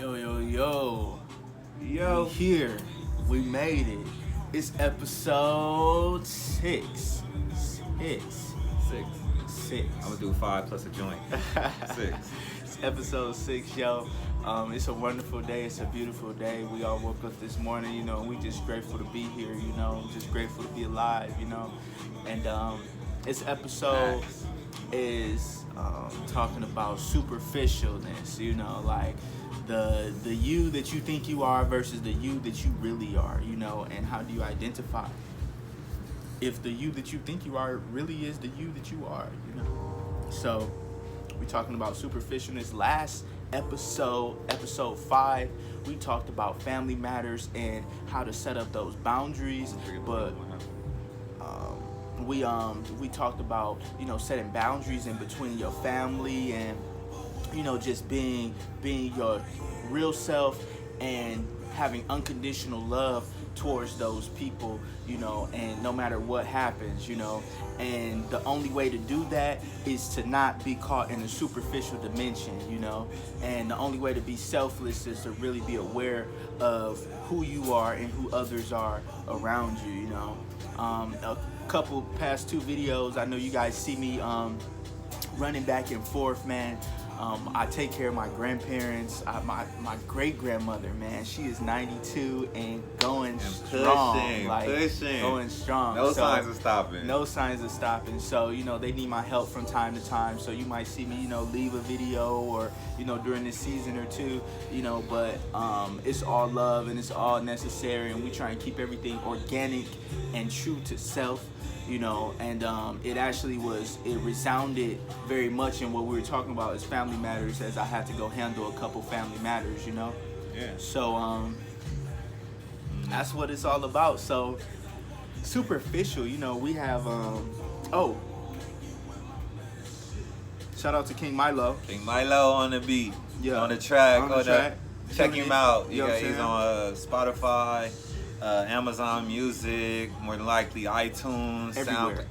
Yo, yo, yo. Yo. We here. We made it. It's episode 6. Six. Six. Six. I'm gonna do 5 plus a joint. 6. It's episode 6, yo. It's a wonderful day. It's a beautiful day. We all woke up this morning, and we just grateful to be here, just grateful to be alive, And this episode is talking about superficialness, like the you that you think you are versus the you that you really are, and how do you identify if the you that you think you are really is the you that you are, So we're talking about superficialness. Last episode 5, we talked about family matters and how to set up those boundaries, but we talked about setting boundaries in between your family and just being your real self and having unconditional love towards those people, and no matter what happens, and the only way to do that is to not be caught in a superficial dimension, and the only way to be selfless is to really be aware of who you are and who others are around you, A couple past 2 videos, I know you guys see me running back and forth, man. I take care of my grandparents. My great grandmother, man, she is 92 and going strong, going strong. No signs of stopping. No signs of stopping. So they need my help from time to time. So you might see me, leave a video or during this season or 2, But it's all love and it's all necessary, and we try and keep everything organic and true to self. And it resounded very much in what we were talking about as family matters, as I had to go handle a couple family matters, Yeah. So that's what it's all about. So superficial, we have shout out to King Milo. King Milo on the beat. Yeah. On the track. Check Feeling him it. out. You know what I'm He's saying? on Spotify, Amazon Music, more than likely iTunes, Everywhere.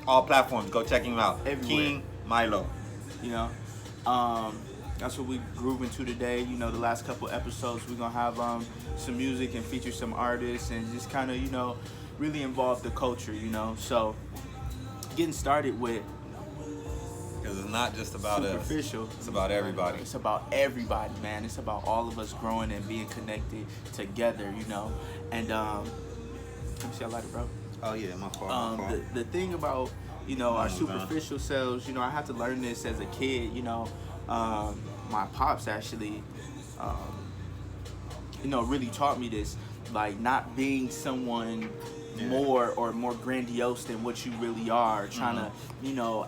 all platforms. Go check him out. Everywhere. King Milo. That's what we grooving to today. The last couple episodes we're gonna have some music and feature some artists and just kind of really involve the culture. So getting started with, Because it's not just about superficial. us. It's about everybody. It's about everybody, man. It's about all of us growing and being connected together. And let me see, I light it, bro. Oh yeah, my fault. The thing about our superficial selves, I had to learn this as a kid. My pops actually really taught me this, like not being someone more grandiose than what you really are, trying to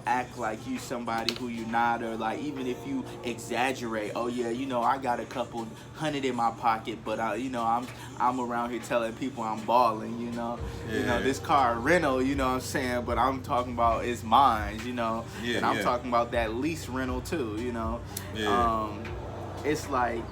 act like you somebody who you're not, or like even if you exaggerate, I got a couple hundred in my pocket, but I'm around here telling people I'm balling, this car rental, what I'm saying, but I'm talking about it's mine, and I'm talking about that lease rental too, it's like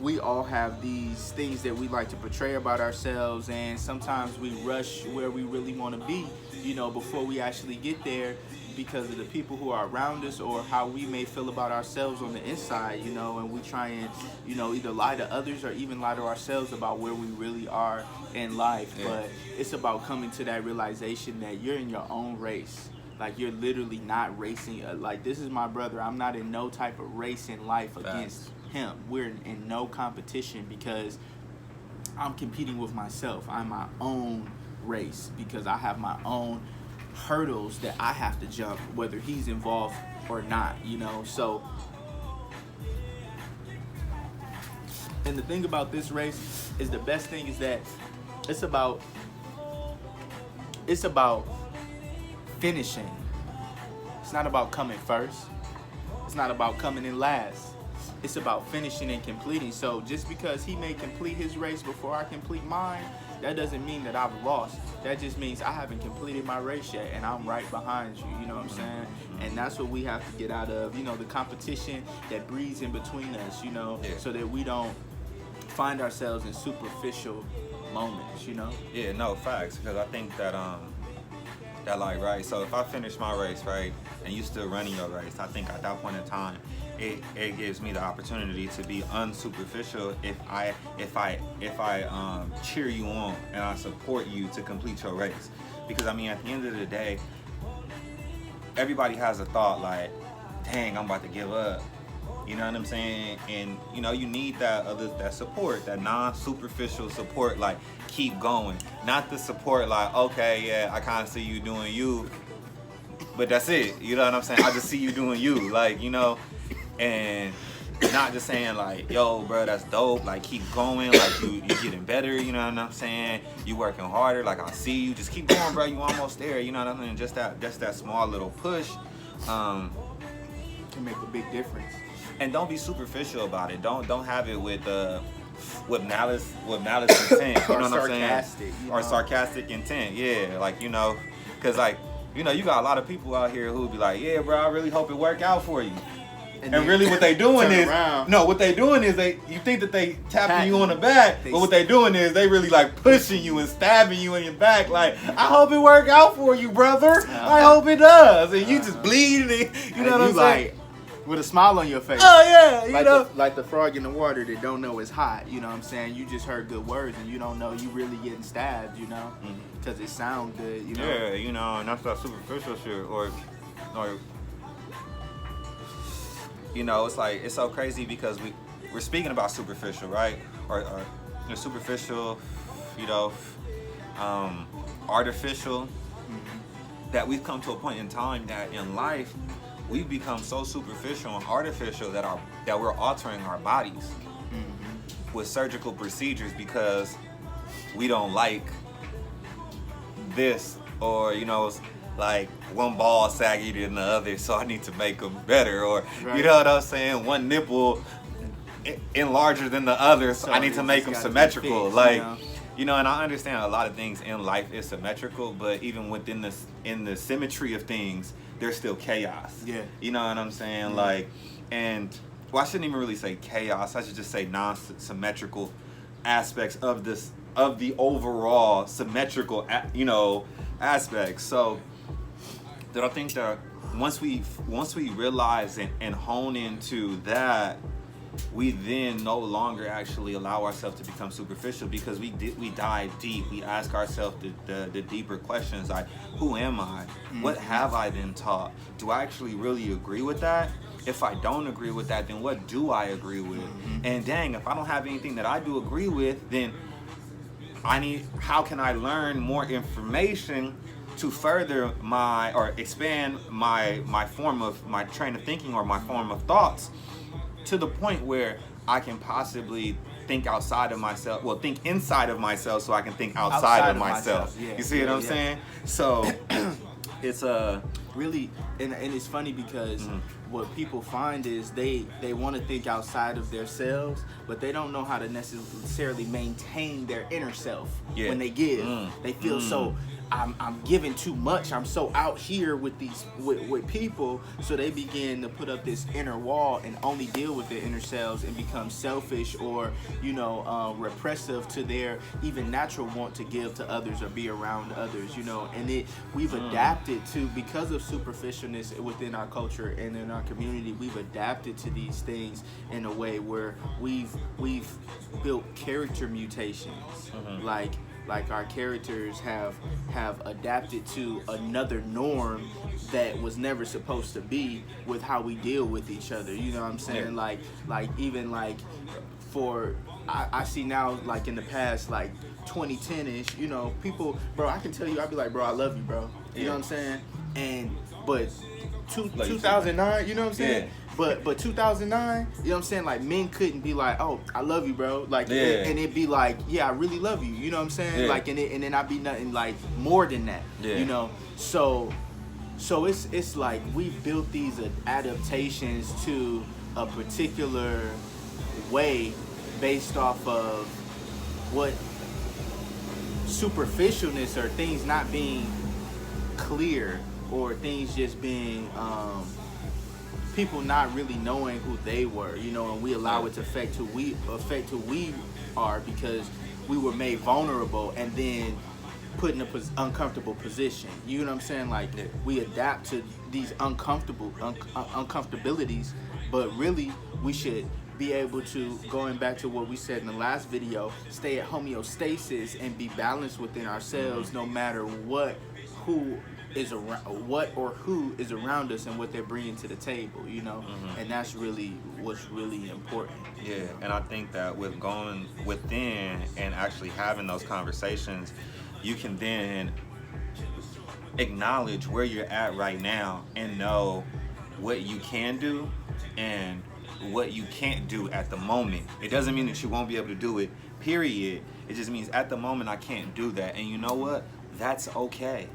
we all have these things that we like to portray about ourselves, and sometimes we rush where we really want to be, before we actually get there, because of the people who are around us or how we may feel about ourselves on the inside, and we try and, either lie to others or even lie to ourselves about where we really are in life. Yeah. But it's about coming to that realization that you're in your own race. Like, you're literally not racing. Like, this is my brother. I'm not in no type of race in life against him. We're in no competition, because I'm competing with myself. I'm my own race, because I have my own hurdles that I have to jump, whether he's involved or not, So, and the thing about this race is, the best thing is that it's about finishing. It's not about coming first. It's not about coming in last. It's about finishing and completing. So just because he may complete his race before I complete mine, that doesn't mean that I've lost. That just means I haven't completed my race yet, and I'm right behind you, you know what I'm saying? And that's what we have to get out of, the competition that breeds in between us, so that we don't find ourselves in superficial moments, Yeah, no, facts. Because I think that that like, right, so if I finish my race, right, and you still running your race, I think at that point in time, it gives me the opportunity to be unsuperficial if I cheer you on and I support you to complete your race. Because I mean, at the end of the day, everybody has a thought like, dang, I'm about to give up. You know what I'm saying? And you need that support, that non-superficial support, like keep going. Not the support like, okay, yeah, I kind of see you doing you, but that's it. You know what I'm saying? I just see you doing you, like, and not just saying like, yo, bro, that's dope. Like keep going, like you getting better. You know what I'm saying? You working harder. Like I see you. Just keep going, bro. You almost there. You know what I'm saying? Just that small little push can make a big difference. And don't be superficial about it. Don't have it with malice intent. You know what I'm saying? Or sarcastic intent. Yeah, like because like you got a lot of people out here who be like, yeah, bro, I really hope it work out for you. And really what they doing is you think that they tapping you on the back, but what they doing is they really like pushing you and stabbing you in your back. Like, I hope it work out for you, brother. I hope it does. And you just bleeding. You know what I'm saying? With a smile on your face. Oh yeah, like the frog in the water that don't know it's hot. You know what I'm saying? You just heard good words and you don't know you really getting stabbed. Because it sounds good. Yeah, and that's that superficial shit, or it's like it's so crazy because we're speaking about superficial, right? Or superficial, artificial. That we've come to a point in time that in life we've become so superficial and artificial that we're altering our bodies with surgical procedures because we don't like this, or like one ball saggier than the other, so I need to make them better, or right. You know what I'm saying? One nipple in larger than the other, so I need to make them symmetrical. And I understand a lot of things in life is symmetrical, but even within in the symmetry of things, there's still chaos. Yeah. You know what I'm saying? Yeah. Like, and I shouldn't even really say chaos. I should just say non-symmetrical aspects of the overall symmetrical, aspects. So, that I think that once we realize and hone into that, we then no longer actually allow ourselves to become superficial, because we dive deep. We ask ourselves the deeper questions like, who am I? What have I been taught? Do I actually really agree with that? If I don't agree with that, then what do I agree with? And dang, if I don't have anything that I do agree with, then how can I learn more information to further expand my form of my train of thinking or my form of thoughts, to the point where I can possibly think outside of myself. Well, think inside of myself so I can think outside of myself. Yeah, you see what I'm saying? So it's really, and it's funny because what people find is they want to think outside of themselves, but they don't know how to necessarily maintain their inner self when they give. They feel so, I'm giving too much. I'm so out here with with people, so they begin to put up this inner wall and only deal with their inner selves and become selfish or repressive to their even natural want to give to others or be around others. And we've adapted to, because of superficialness within our culture and in our community, we've adapted to these things in a way where we've built character mutations, like our characters have adapted to another norm that was never supposed to be with how we deal with each other. You know what I'm saying? Yeah. I see now, like in the past, like 2010-ish, people, bro, I can tell you, I'd be like, bro, I love you, bro. You know what I'm saying? But 2009, you know what I'm saying? Yeah. But 2009, you know what I'm saying? Like, men couldn't be like, oh, I love you, bro. Like, and it'd be like, yeah, I really love you. You know what I'm saying? Yeah. Like, and then I'd be nothing like more than that. Yeah. So it's like we built these adaptations to a particular way based off of what superficialness or things not being clear, or things just being people not really knowing who they were, and we allow it to affect who we are because we were made vulnerable and then put in an uncomfortable position. You know what I'm saying? Like, we adapt to these uncomfortabilities But really, we should be able to, going back to what we said in the last video, stay at homeostasis and be balanced within ourselves, no matter who is around, what or who is around us and what they're bringing to the table, you know. And that's really what's really important. Yeah, and I think that with going within and actually having those conversations, you can then acknowledge where you're at right now and know what you can do and what you can't do at the moment. It doesn't mean that you won't be able to do it, period. It just means at the moment I can't do that. And you know what? That's okay.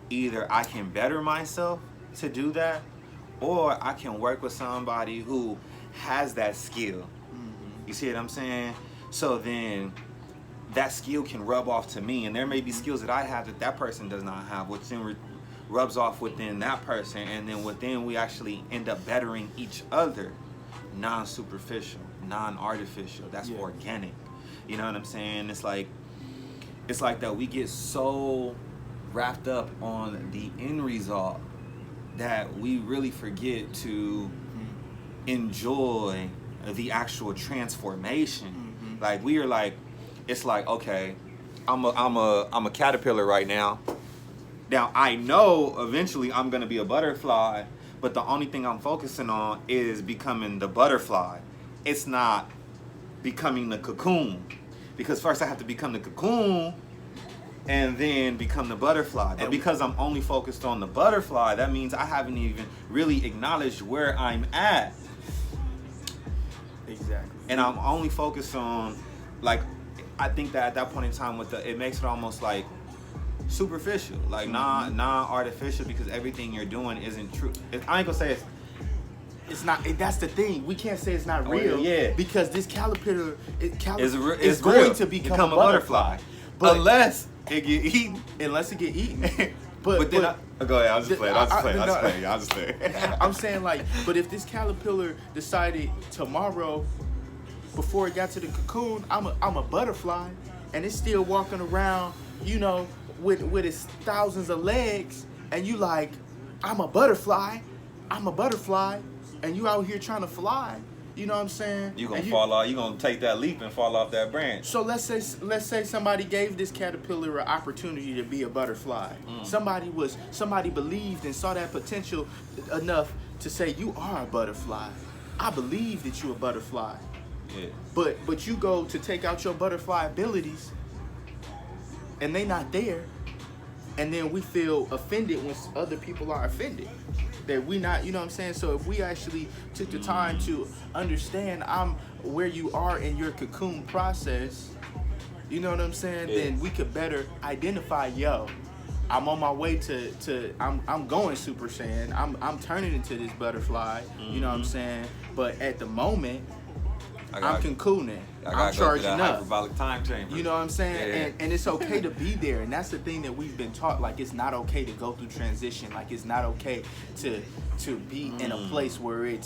Either I can better myself to do that, or I can work with somebody who has that skill. You see what I'm saying? So then that skill can rub off to me, and there may be skills that I have that that person does not have, which then rubs off within that person, and then within we actually end up bettering each other. Non-superficial, non-artificial. That's organic. You know what I'm saying? It's like that we get so wrapped up on the end result that we really forget to enjoy the actual transformation. Like we are like, it's like, okay, I'm a caterpillar right now. Now I know eventually I'm gonna be a butterfly, but the only thing I'm focusing on is becoming the butterfly. It's not becoming the cocoon, because first I have to become the cocoon and then become the butterfly. But because I'm only focused on the butterfly, that means I haven't even really acknowledged where I'm at. Exactly. And I'm only focused on, like, I think that at that point in time, it makes it almost like superficial, like non-artificial, because everything you're doing isn't true. I ain't gonna say it's not. That's the thing. We can't say it's not real. Yeah. Because this caterpillar is going real. to become a butterfly. But unless it get eaten. Unless it get eaten. But then go ahead. I'll just play. I'll just play. I'm saying, like, but if this caterpillar decided tomorrow, before it got to the cocoon, I'm a butterfly, and it's still walking around, you know, with its thousands of legs, and you like, I'm a butterfly, and you out here trying to fly. You know what I'm saying? You gonna fall off. You gonna take that leap and fall off that branch. So let's say somebody gave this caterpillar an opportunity to be a butterfly. Somebody believed and saw that potential enough to say, you are a butterfly. I believe that you're a butterfly. Yeah. But you go to take out your butterfly abilities, and they not there, and then we feel offended when other people are offended. That we not, you know what I'm saying? So if we actually took the time to understand where you are in your cocoon process, you know what I'm saying? Yeah. Then we could better identify, I'm on my way to I'm going Super Saiyan. I'm turning into this butterfly, you know what I'm saying? But at the moment, I'm cocooning. I'm charging up. Hyperbolic time chamber. You know what I'm saying? Yeah. And it's okay to be there. And that's the thing that we've been taught. Like, it's not okay to go through transition. Like, it's not okay to be in a place where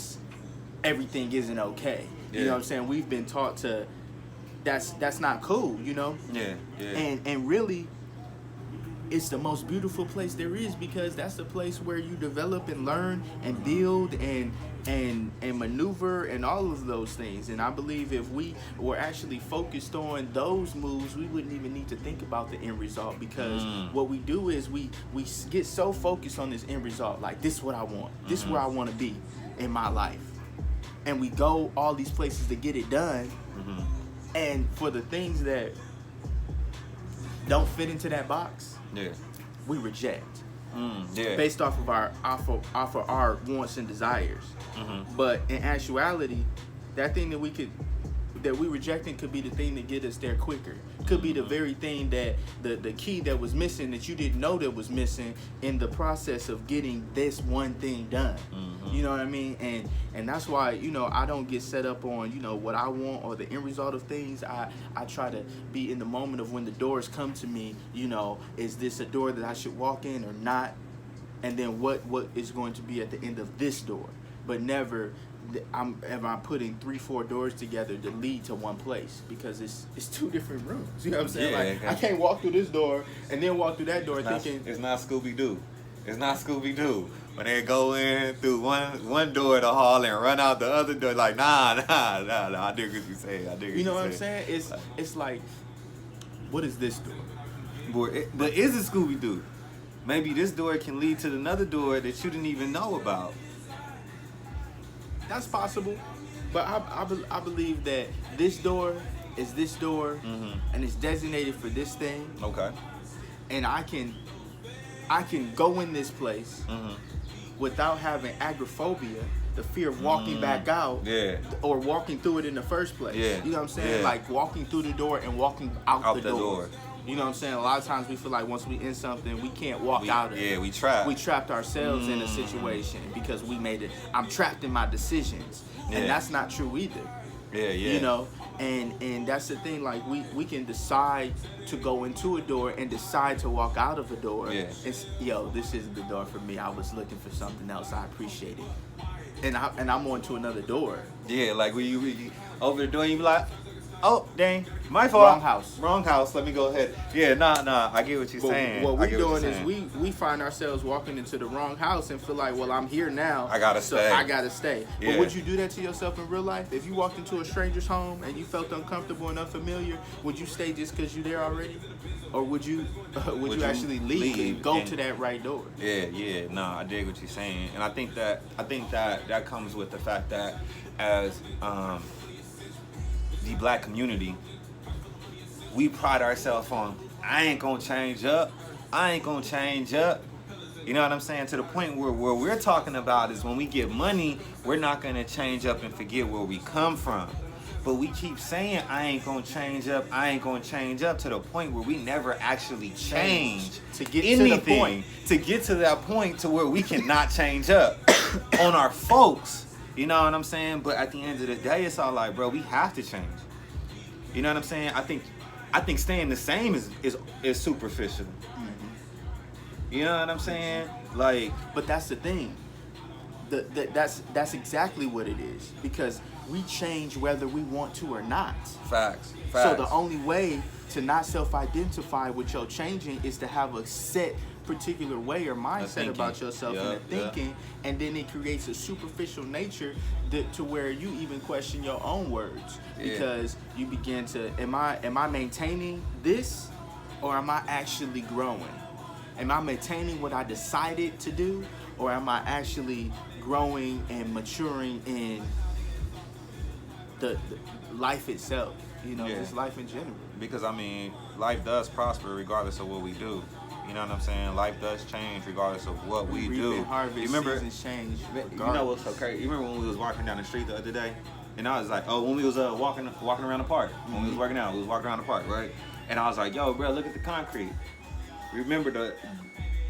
everything isn't okay. Yeah. You know what I'm saying? We've been taught to, that's not cool, you know? Yeah. And really, it's the most beautiful place there is, because that's the place where you develop and learn and build and maneuver and all of those things. And I believe if we were actually focused on those moves, we wouldn't even need to think about the end result, because what we do is we get so focused on this end result. Like, this is what I want. This is where I want to be in my life. And we go all these places to get it done. And for the things that don't fit into that box, we reject. Based off of our wants and desires. But in actuality, that thing that we rejecting could be the thing that get us there quicker. Could be the very thing that the key that was missing, that you didn't know that was missing in the process of getting this one thing done. You know what I mean? And that's why, you know, I don't get set up on, you know, what I want or the end result of things. I try to be in the moment of when the doors come to me, you know, is this a door that I should walk in or not? And then what is going to be at the end of this door? But never am I putting 3-4 doors together to lead to one place, because it's two different rooms. You know what I'm saying? Like, I can't walk through this door and then walk through that door thinking it's not Scooby-Doo. It's not Scooby-Doo. when they go in through one door of the hall and run out the other door, like nah. I dig what you say. You know what I'm saying? It's like, what is this door? But is it Scooby Doo? Maybe this door can lead to another door that you didn't even know about. That's possible, but I believe that this door is this door, and it's designated for this thing. Okay. And I can go in this place without having agoraphobia, the fear of walking back out, or walking through it in the first place. Yeah. You know what I'm saying? Yeah. Like walking through the door and walking out the door. door. You know what I'm saying? A lot of times we feel like once we in something, we can't walk out of it. Yeah, we trapped. We trapped ourselves in a situation because we made it. I'm trapped in my decisions, and that's not true either. Yeah. You know, and that's the thing. Like we can decide to go into a door and decide to walk out of a door. Yeah. It's this isn't the door for me. I was looking for something else. I appreciate it, and I'm on to another door. Yeah, like when you over the door, you be like, oh dang, my fault. Wrong house. Let me go ahead. Yeah, nah. I get what you're saying. What we're doing is we find ourselves walking into the wrong house and feel like, well, I'm here now. I gotta stay. Yeah. But would you do that to yourself in real life? If you walked into a stranger's home and you felt uncomfortable and unfamiliar, would you stay just because you're there already, or would you actually leave and go to that right door? Yeah. Nah, I dig what you're saying, and I think that comes with the fact that as the black community, we pride ourselves on, I ain't gonna change up. You know what I'm saying? To the point where we're talking about is when we get money, we're not gonna change up and forget where we come from. But we keep saying, I ain't gonna change up to the point where we never actually change to get anything. To get to that point to where we cannot change up on our folks. You know what I'm saying? But at the end of the day, it's all like, bro, we have to change. You know what I'm saying? I think staying the same is superficial. You know what I'm saying? Like, but that's the thing. That's exactly what it is, because we change whether we want to or not. Facts. So the only way to not self-identify with your changing is to have a set particular way or mindset about yourself and the thinking, and then it creates a superficial nature to where you even question your own words, because you begin to, am I maintaining this, or am I actually growing? Am I maintaining what I decided to do, or am I actually growing and maturing in the life itself? You know, just life in general. Because I mean, life does prosper regardless of what we do. You know what I'm saying? Life does change regardless of what we do. Harvest, you remember? Seasons change. You know what's so crazy? You remember when we was walking down the street the other day, and I was like, when we was walking around the park. When we was working out, we was walking around the park, right? And I was like, yo, bro, look at the concrete. Remember the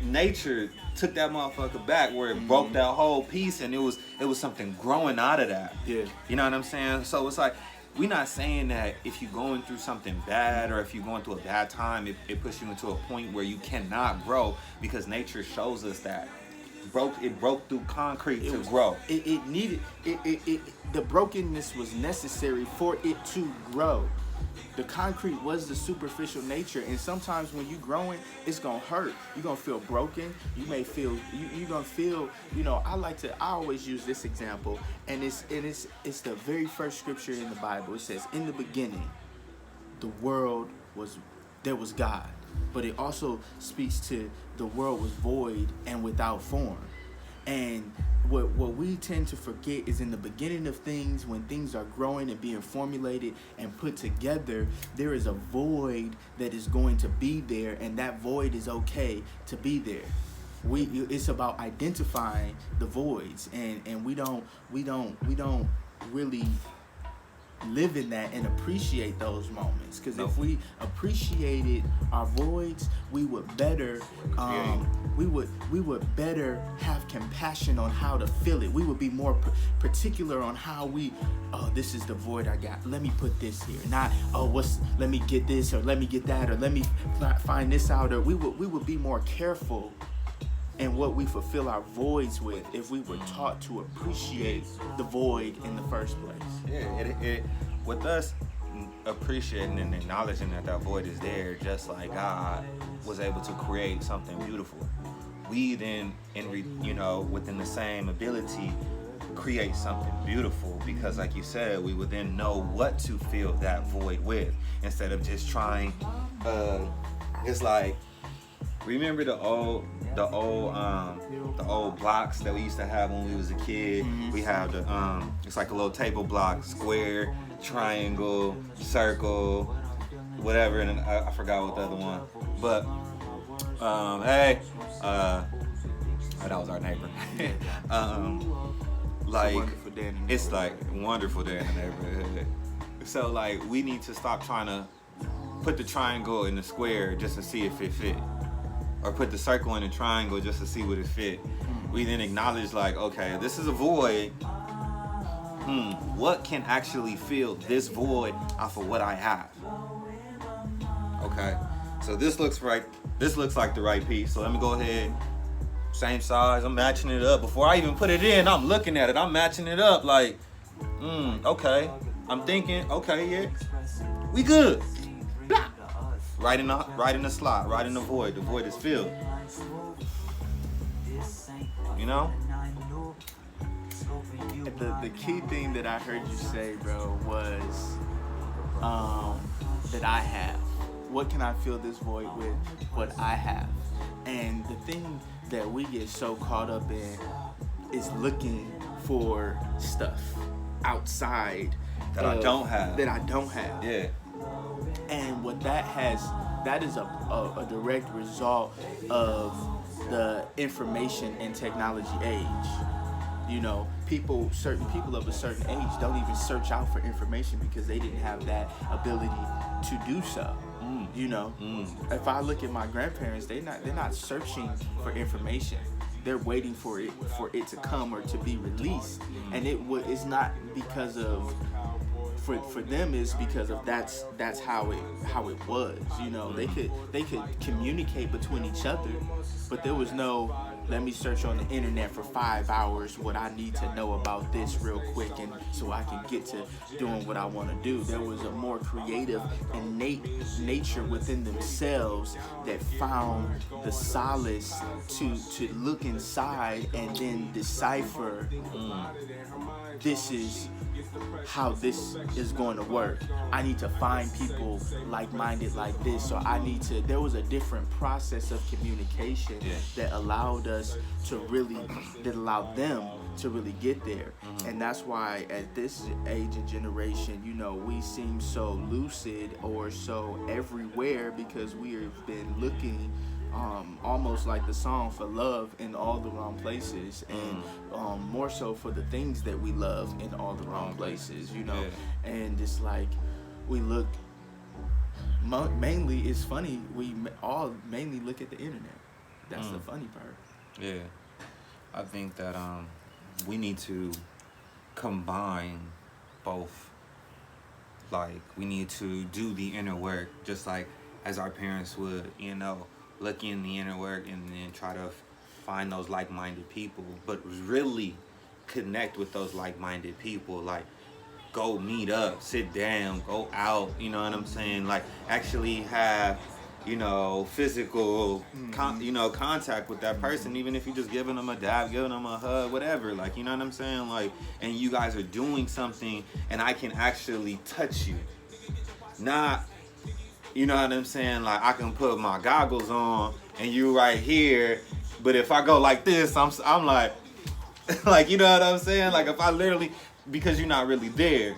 nature took that motherfucker back where it broke that whole piece, and it was something growing out of that. Yeah. You know what I'm saying? So it's like, we're not saying that if you're going through something bad or if you're going through a bad time, it puts you into a point where you cannot grow, because nature shows us that. It broke through concrete to grow. It needed the brokenness was necessary for it to grow. The concrete was the superficial nature, and sometimes when you growing, it's gonna hurt. You're gonna feel broken. You may feel you're gonna feel. You know, I always use this example, and it's the very first scripture in the Bible. It says, "In the beginning, there was God," but it also speaks to the world was void and without form. And what we tend to forget is, in the beginning of things, when things are growing and being formulated and put together, there is a void that is going to be there, and that void is okay to be there. It's about identifying the voids, and we don't really live in that and appreciate those moments, because if we appreciated our voids, we would better we would better have compassion on how to fill it. We would be more particular on how this is the void I got, let me put this here, not let me get this, or let me get that, or let me find this out, or we would be more careful in what we fulfill our voids with if we were taught to appreciate the void in the first place. Yeah, with us appreciating and acknowledging that void is there, just like God was able to create something beautiful. we then, within the same ability, create something beautiful, because like you said, we would then know what to fill that void with, instead of just trying. It's like, remember the old blocks that we used to have when we was a kid. We have the it's like a little table block: square, triangle, circle, whatever, and I forgot what the other one. But that was our neighbor. Like, it's like wonderful day in the neighborhood. So like, we need to stop trying to put the triangle in the square just to see if it fit, or put the circle in the triangle just to see what it fit. We then acknowledge, like, okay, this is a void. What can actually fill this void off of what I have? Okay, so this looks right. This looks like the right piece. So let me go ahead. Same size. I'm matching it up. Before I even put it in, I'm looking at it. I'm matching it up. Like, okay. I'm thinking, okay, yeah, we good. Blah. Right in the slot. Right in the void. The void is filled. You know. The key thing that I heard you say, bro, was that I have. What can I fill this void with? What I have. And the thing that we get so caught up in is looking for stuff outside that I don't have. Yeah. And what that is a direct result of the information and technology age. You know, certain people of a certain age don't even search out for information because they didn't have that ability to do so. You know, if I look at my grandparents, they're not searching for information. They're waiting for it to come or to be released, and it's not because of for them, is because of that's how it was. You know, they could communicate between each other, but there was no, let me search on the internet for 5 hours what I need to know about this real quick, and so I can get to doing what I want to do. There was a more creative, innate nature within themselves that found the solace to look inside and then decipher, this is how this is going to work. I need to find people like-minded like this, so there was a different process of communication that allowed them to really get there. And that's why at this age and generation, you know, we seem so lucid or so everywhere, because we have been looking almost like the song, for love in all the wrong places, and more so for the things that we love in all the wrong places, you know. And it's like we look mainly, it's funny, we all mainly look at the internet. That's the funny part. Yeah, I think that we need to combine both. Like, we need to do the inner work, just like as our parents would, you know, look in the inner work and then try to find those like-minded people, but really connect with those like-minded people. Like, go meet up, sit down, go out, you know what I'm saying? Like, actually have, you know, physical contact with that person, even if you're just giving them a dab, giving them a hug, whatever, like, you know what I'm saying? Like, and you guys are doing something and I can actually touch you, not, you know what I'm saying? Like, I can put my goggles on and you right here, but if I go like this, I'm like, like, you know what I'm saying? Like, if I literally, because you're not really there,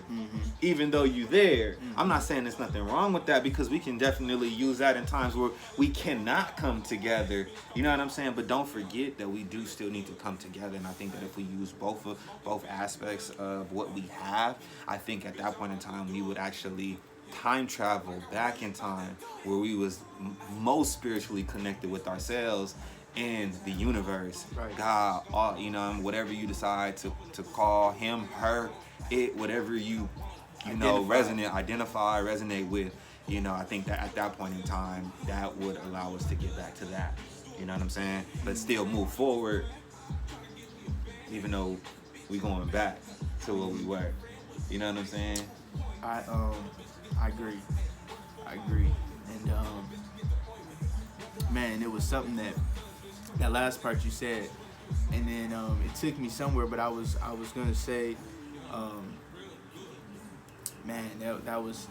even though you're there. I'm not saying there's nothing wrong with that, because we can definitely use that in times where we cannot come together. You know what I'm saying? But don't forget that we do still need to come together. And I think that if we use both aspects of what we have, I think at that point in time we would actually time travel back in time where we was most spiritually connected with ourselves and the universe, right. God, all, you know, whatever you decide to call him, her, it, whatever you know, resonate with, you know, I think that at that point in time that would allow us to get back to that, you know what I'm saying? But still move forward, even though we going back to where we were, you know what I'm saying? I agree. And man, it was something that that last part you said, and then it took me somewhere. But I was gonna say, um, man, that was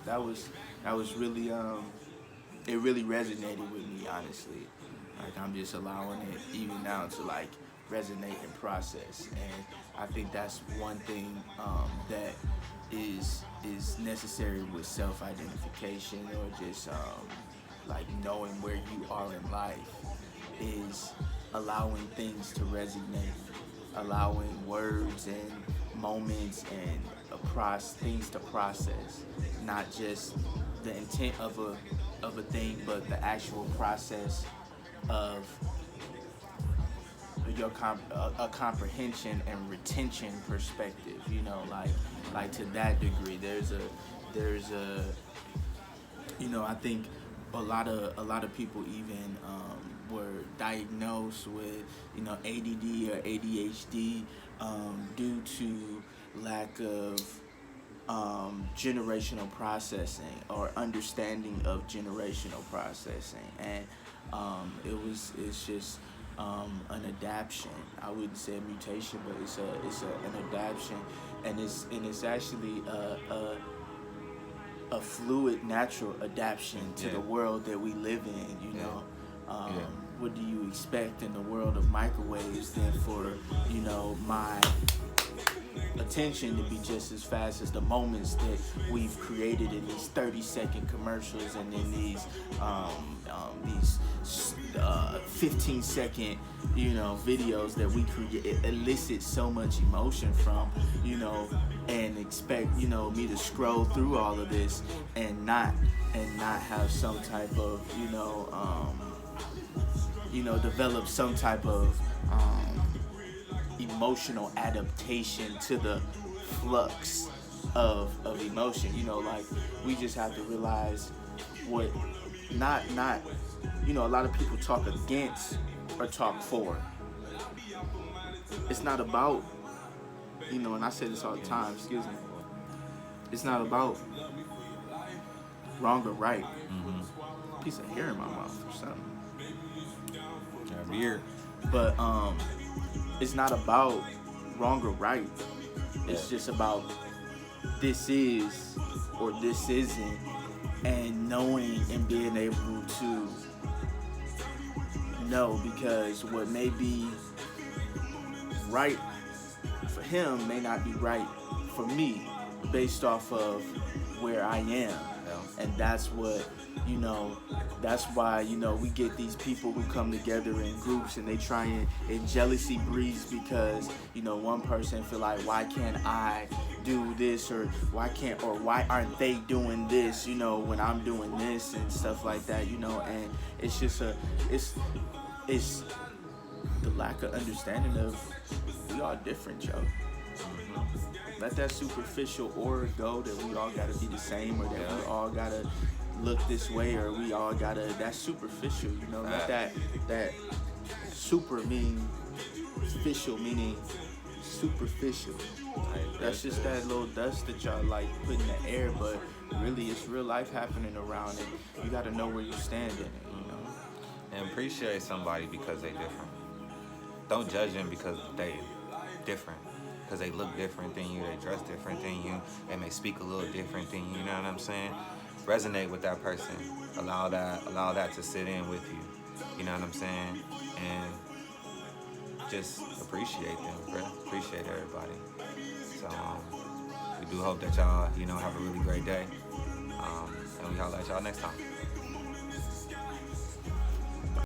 really it really resonated with me, honestly. Like, I'm just allowing it even now to like resonate and process, and I think that's one thing that is necessary with self-identification, or just like knowing where you are in life, is allowing things to resonate, allowing words and moments and things to process, not just the intent of a thing, but the actual process of a comprehension and retention perspective. Like to that degree, there's a I think a lot of people even were diagnosed with ADD or ADHD due to lack of generational processing or understanding of generational processing, and it's just an adaptation. I wouldn't say a mutation, but an adaptation, and it's actually a fluid, natural adaptation to the world that we live in. What do you expect in the world of microwaves then for my attention to be just as fast as the moments that we've created in these 30-second commercials, and in these 15-second videos that we create, elicit so much emotion from, and expect me to scroll through all of this and not have some type of develop some type of emotional adaptation to the flux of emotion. Like, we just have to realize what not a lot of people talk against or talk for. It's not about and I say this all the time, excuse me, it's not about wrong or right. Piece of hair in my mouth or something. Weird. But it's not about wrong or right. It's just about this is or this isn't, and knowing and being able to know, because what may be right for him may not be right for me, based off of where I am. And that's what that's why we get these people who come together in groups, and they try and jealousy breeds, because one person feel like, why can't I do this, or why aren't they doing this when I'm doing this, and stuff like that. And it's just it's the lack of understanding of we all different, yo. Let that superficial aura go, that we all gotta be the same, or that we all gotta look this way, or we all gotta, that's superficial. Let that super mean official, meaning superficial. That's just that little dust that y'all like put in the air, but really it's real life happening around it. You gotta know where you stand in it. And appreciate somebody because they different. Don't judge them because they different. Because they look different than you, they dress different than you, and they speak a little different than you. You know what I'm saying? Resonate with that person. Allow that to sit in with you. You know what I'm saying? And just appreciate them, bro. Appreciate everybody. So we do hope that y'all, have a really great day. And we holler at y'all next time.